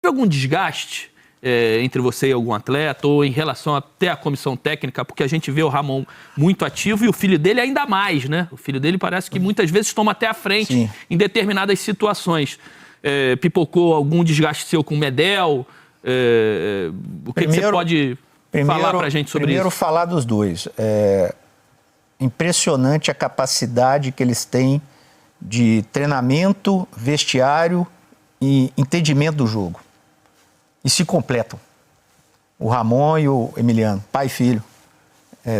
algum desgaste entre você e algum atleta, ou em relação até à comissão técnica, porque a gente vê o Ramon muito ativo e o filho dele ainda mais, né? O filho dele parece que muitas vezes toma até a frente Sim. em determinadas situações. Pipocou algum desgaste seu com o Medel? O que você pode falar pra gente sobre isso? Primeiro, falar dos dois. Impressionante a capacidade que eles têm de treinamento, vestiário e entendimento do jogo. E se completam. O Ramon e o Emiliano, pai e filho,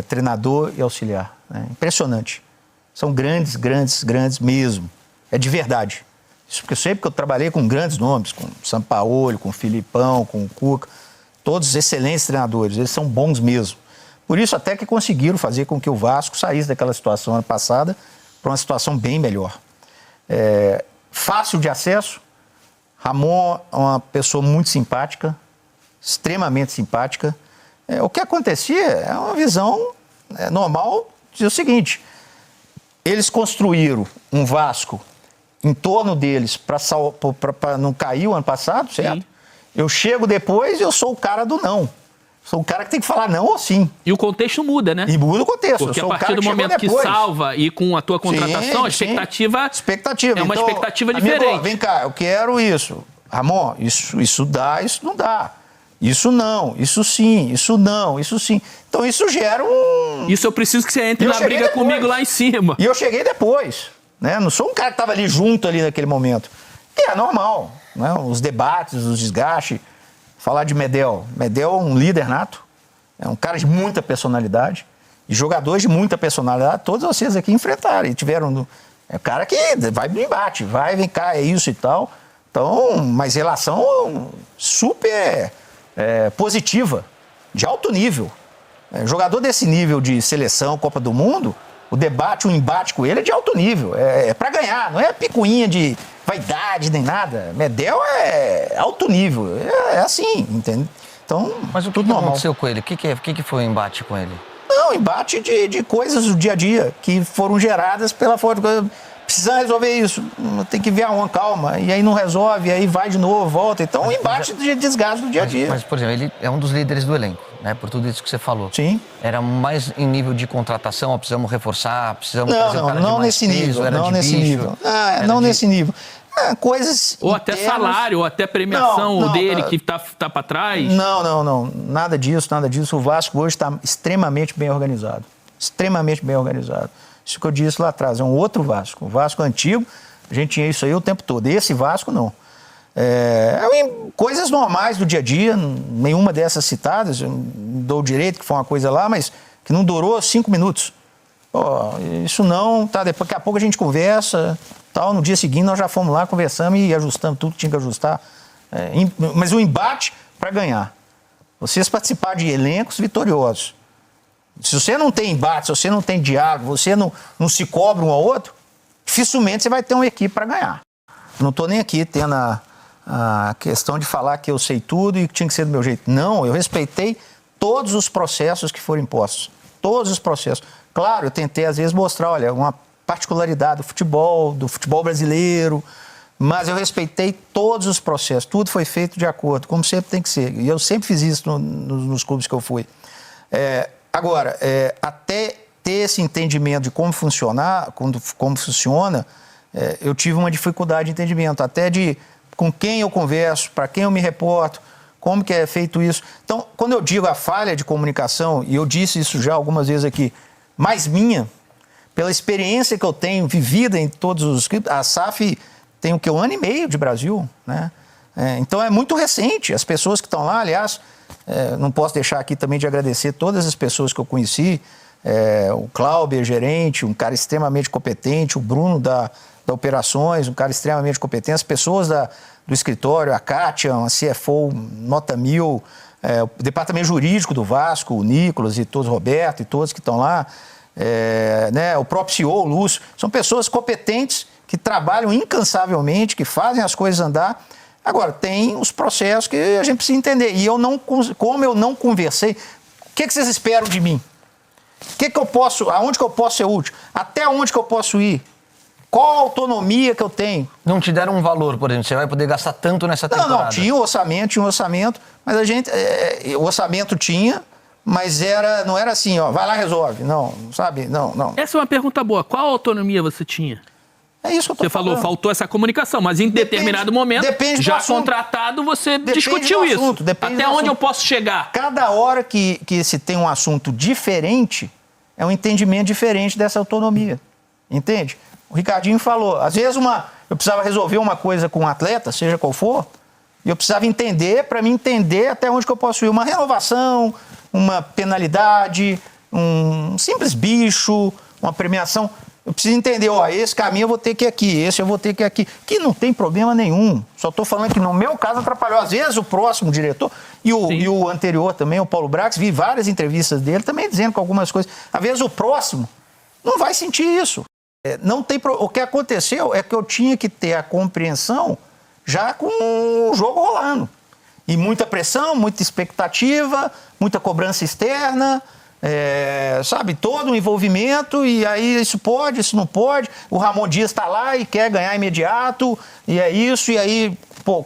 treinador e auxiliar. Né? Impressionante. São grandes, grandes, grandes mesmo. É de verdade. Isso porque sempre que eu trabalhei com grandes nomes, com o Sampaoli, com o Filipão, com o Cuca, todos excelentes treinadores, eles são bons mesmo. Por isso até que conseguiram fazer com que o Vasco saísse daquela situação ano passada para uma situação bem melhor. Fácil de acesso. Ramon é uma pessoa muito simpática, extremamente simpática. O que acontecia é uma visão normal, dizer o seguinte: eles construíram um Vasco em torno deles para não cair o ano passado, certo? Sim. Eu chego depois e eu sou o cara do não. Sou o cara que tem que falar não ou sim. E o contexto muda, né? E muda o contexto. Porque a partir do momento que salva e com a tua contratação, a expectativa é uma expectativa diferente. Amigo, vem cá, eu quero isso. Ramon, isso dá, isso não dá. Isso não, isso sim, isso não, isso sim. Então isso gera um... Isso eu preciso que você entre na briga comigo lá em cima. E eu cheguei depois, né? Não sou um cara que estava ali junto ali naquele momento. E é normal, né? Os debates, os desgastes. Falar de Medel. Medel é um líder nato, é um cara de muita personalidade, e jogadores de muita personalidade, todos vocês aqui enfrentaram, e tiveram... É o cara que vai no embate, vem cá, é isso e tal. Então, mas relação super positiva, de alto nível. Jogador desse nível de seleção, Copa do Mundo, o debate, o embate com ele é de alto nível, é para ganhar, não é picuinha de vaidade nem nada. Medel é alto nível, é assim, entende? Então, mas o que aconteceu com ele? O que foi o embate com ele? Não, embate de coisas do dia a dia que foram geradas pela forma. Precisa resolver isso, tem que ver aonde, calma, e aí não resolve, aí vai de novo, volta. Então, um embate de desgaste do dia a dia. Mas, por exemplo, ele é um dos líderes do elenco, né? Por tudo isso que você falou. Sim. Era mais em nível de contratação, precisamos reforçar, precisamos trazer um cara não de mais nesse peso, nível, era não de nesse bicho, nível. Não nesse nível. Coisas ou até internas. Salário, ou até premiação dele que tá para trás. Não. Nada disso. O Vasco hoje está extremamente bem organizado. Extremamente bem organizado. Isso que eu disse lá atrás, é um outro Vasco. O Vasco antigo, a gente tinha isso aí o tempo todo. Esse Vasco, não. Coisas normais do dia a dia, nenhuma dessas citadas, eu dou o direito que foi uma coisa lá, mas que não durou 5 minutos. Isso não, tá? Daqui a pouco a gente conversa, tal. No dia seguinte nós já fomos lá, conversamos e ajustamos tudo que tinha que ajustar. Mas o embate para ganhar. Vocês participar de elencos vitoriosos. Se você não tem embate, se você não tem diálogo, você não se cobra um ao outro, dificilmente você vai ter uma equipe para ganhar. Não estou nem aqui tendo a questão de falar que eu sei tudo e que tinha que ser do meu jeito. Não, eu respeitei todos os processos que foram impostos. Todos os processos. Claro, eu tentei às vezes mostrar, olha, uma particularidade do futebol brasileiro, mas eu respeitei todos os processos. Tudo foi feito de acordo, como sempre tem que ser. E eu sempre fiz isso nos clubes que eu fui. Agora, até ter esse entendimento de como funcionar, como funciona, eu tive uma dificuldade de entendimento, até de com quem eu converso, para quem eu me reporto, como que é feito isso. Então, quando eu digo a falha de comunicação, e eu disse isso já algumas vezes aqui, mais minha, pela experiência que eu tenho vivida em todos os clubes, a SAF tem o que? 1 ano e meio de Brasil, né? Então é muito recente. As pessoas que estão lá, aliás, não posso deixar aqui também de agradecer todas as pessoas que eu conheci, o Cláudio, gerente, um cara extremamente competente, o Bruno da Operações, um cara extremamente competente, as pessoas do escritório, a Kátia, uma CFO nota 1000, o departamento jurídico do Vasco, o Nicolas e todos, o Roberto e todos que estão lá, né, o próprio CEO, o Lúcio, são pessoas competentes que trabalham incansavelmente, que fazem as coisas andar. Agora, tem os processos que a gente precisa entender. E como eu não conversei, o que vocês esperam de mim? Aonde que eu posso ser útil? Até onde que eu posso ir? Qual a autonomia que eu tenho? Não te deram um valor, por exemplo, você vai poder gastar tanto nessa temporada? Não, tinha um orçamento, mas a gente, o orçamento tinha, mas não era assim, ó, vai lá, resolve. Não, sabe? Não. Essa é uma pergunta boa. Qual autonomia você tinha? É isso que eu tô Você falou, falando. faltou essa comunicação, mas em determinado momento, já contratado, você discutiu isso. Até onde eu posso chegar? Cada hora que se tem um assunto diferente, é um entendimento diferente dessa autonomia. Entende? O Ricardinho falou, às vezes eu precisava resolver uma coisa com um atleta, seja qual for, e eu precisava entender, para mim entender até onde que eu posso ir. Uma renovação, uma penalidade, um simples bicho, uma premiação. Eu preciso entender, ó, esse caminho eu vou ter que ir aqui, esse eu vou ter que ir aqui. Que não tem problema nenhum. Só estou falando que no meu caso atrapalhou. Às vezes o próximo diretor, e o anterior também, o Paulo Brax, vi várias entrevistas dele também dizendo que algumas coisas. Às vezes o próximo não vai sentir isso. Não tem O que aconteceu é que eu tinha que ter a compreensão já com o jogo rolando. E muita pressão, muita expectativa, muita cobrança externa. Sabe, todo o envolvimento, e aí isso pode, isso não pode. O Ramon Dias está lá e quer ganhar imediato, e é isso, e aí,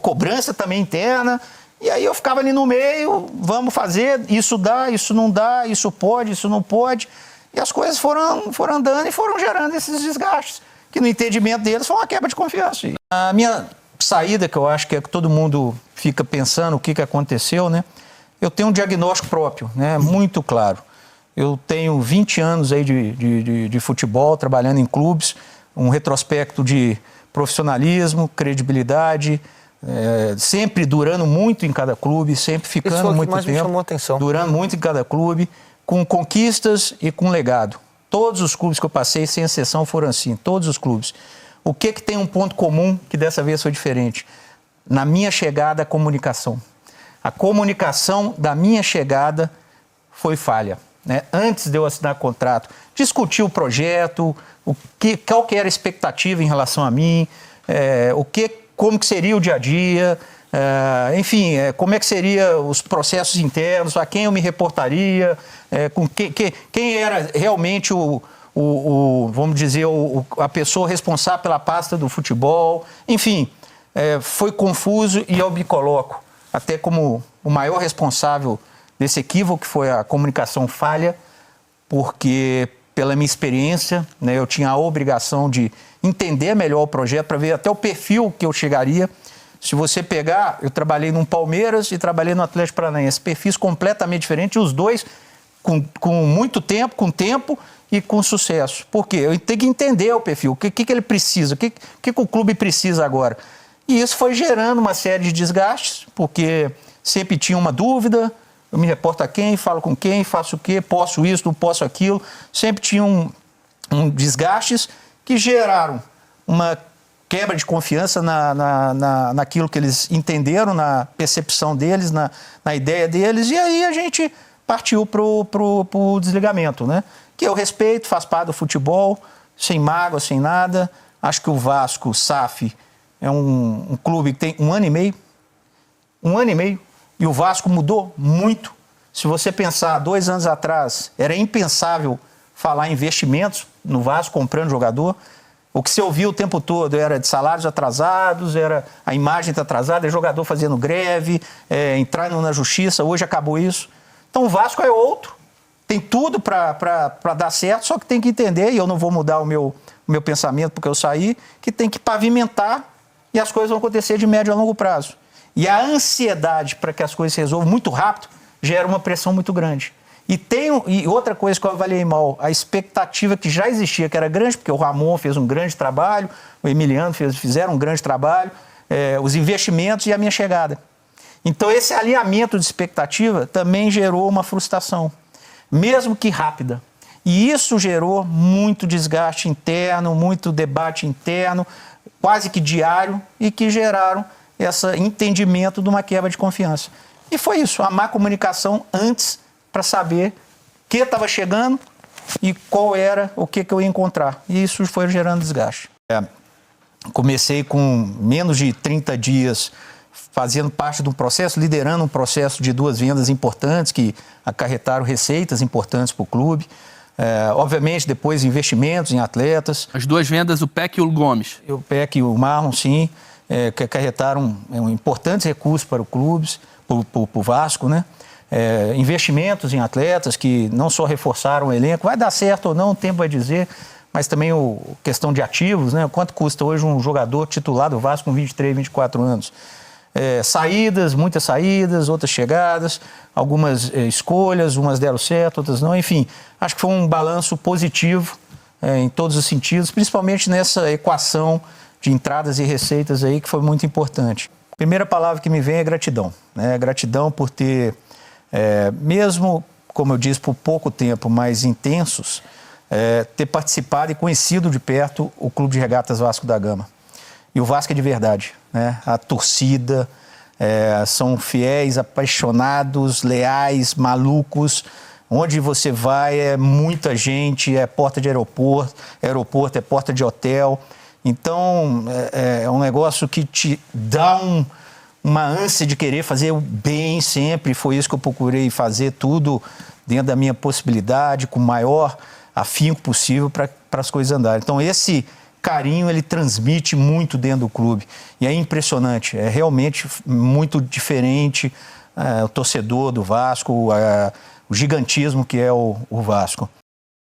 cobrança também interna. E aí eu ficava ali no meio, vamos fazer, isso dá, isso não dá, isso pode, isso não pode. E as coisas foram andando e foram gerando esses desgastes, que no entendimento deles foi uma quebra de confiança. A minha saída, que eu acho que é que todo mundo fica pensando o que aconteceu, né? Eu tenho um diagnóstico próprio, né? Muito claro. Eu tenho 20 anos aí de futebol, trabalhando em clubes, um retrospecto de profissionalismo, credibilidade, sempre durando muito em cada clube, sempre ficando muito tempo, me chamou a atenção. Durando muito em cada clube, com conquistas e com legado. Todos os clubes que eu passei, sem exceção, foram assim, todos os clubes. O que tem um ponto comum que dessa vez foi diferente? Na minha chegada, a comunicação. A comunicação da minha chegada foi falha. Né? Antes de eu assinar contrato, discutir o projeto, qual que era a expectativa em relação a mim, como que seria o dia a dia, enfim, como é que seriam os processos internos, a quem eu me reportaria, quem era realmente vamos dizer, a pessoa responsável pela pasta do futebol. Enfim, foi confuso e eu me coloco até como o maior responsável desse equívoco, que foi a comunicação falha, porque pela minha experiência, né, eu tinha a obrigação de entender melhor o projeto para ver até o perfil que eu chegaria. Se você pegar, eu trabalhei no Palmeiras e trabalhei no Atlético Paranaense, perfis completamente diferentes, os dois com muito tempo, com tempo e com sucesso. Por quê? Eu tenho que entender o perfil, o que ele precisa, o que o clube precisa agora. E isso foi gerando uma série de desgastes, porque sempre tinha uma dúvida, eu me reporto a quem, falo com quem, faço o quê, posso isso, não posso aquilo. Sempre tinha um desgastes que geraram uma quebra de confiança naquilo que eles entenderam, na percepção deles, na ideia deles, e aí a gente partiu pro desligamento, né? Que eu respeito, faz parte do futebol, sem mágoa, sem nada. Acho que o Vasco, o SAF, é um clube que tem 1 ano e meio, e o Vasco mudou muito. Se você pensar, 2 anos atrás, era impensável falar em investimentos no Vasco, comprando jogador. O que se ouvia o tempo todo era de salários atrasados, era a imagem está atrasada, é jogador fazendo greve, entrando na justiça, hoje acabou isso. Então o Vasco é outro, tem tudo para dar certo, só que tem que entender, e eu não vou mudar o meu pensamento porque eu saí, que tem que pavimentar e as coisas vão acontecer de médio a longo prazo. E a ansiedade para que as coisas se resolvam muito rápido gera uma pressão muito grande. E outra coisa que eu avaliei mal, a expectativa que já existia, que era grande, porque o Ramon fez um grande trabalho, o Emiliano fizeram um grande trabalho, os investimentos e a minha chegada. Então esse alinhamento de expectativa também gerou uma frustração, mesmo que rápida. E isso gerou muito desgaste interno, muito debate interno, quase que diário, e que geraram esse entendimento de uma quebra de confiança. E foi isso, a má comunicação antes, para saber o que estava chegando e qual era o que eu ia encontrar. E isso foi gerando desgaste. Comecei com menos de 30 dias fazendo parte de um processo, liderando um processo de 2 vendas importantes que acarretaram receitas importantes para o clube. Obviamente, depois investimentos em atletas. As duas vendas, o Peck e o Gomes. O Peck e o Marlon, sim, que acarretaram importantes recursos para o clube, para o Vasco, né? Investimentos em atletas que não só reforçaram o elenco, vai dar certo ou não, o tempo vai dizer, mas também questão de ativos, né? Quanto custa hoje um jogador titular do Vasco com 23, 24 anos? Saídas, muitas saídas, outras chegadas, algumas escolhas, umas deram certo, outras não. Enfim, acho que foi um balanço positivo em todos os sentidos, principalmente nessa equação de entradas e receitas aí, que foi muito importante. A primeira palavra que me vem é gratidão, né? Gratidão por ter, mesmo, como eu disse, por pouco tempo, mais intensos, ter participado e conhecido de perto o Clube de Regatas Vasco da Gama. E o Vasco é de verdade, né? A torcida, são fiéis, apaixonados, leais, malucos. Onde você vai é muita gente, é porta de aeroporto, é porta de hotel. Então, é um negócio que te dá uma ânsia de querer fazer o bem sempre. Foi isso que eu procurei fazer, tudo dentro da minha possibilidade, com o maior afinco possível para as coisas andarem. Então, esse carinho, ele transmite muito dentro do clube. E é impressionante, é realmente muito diferente o torcedor do Vasco, o gigantismo que é o Vasco.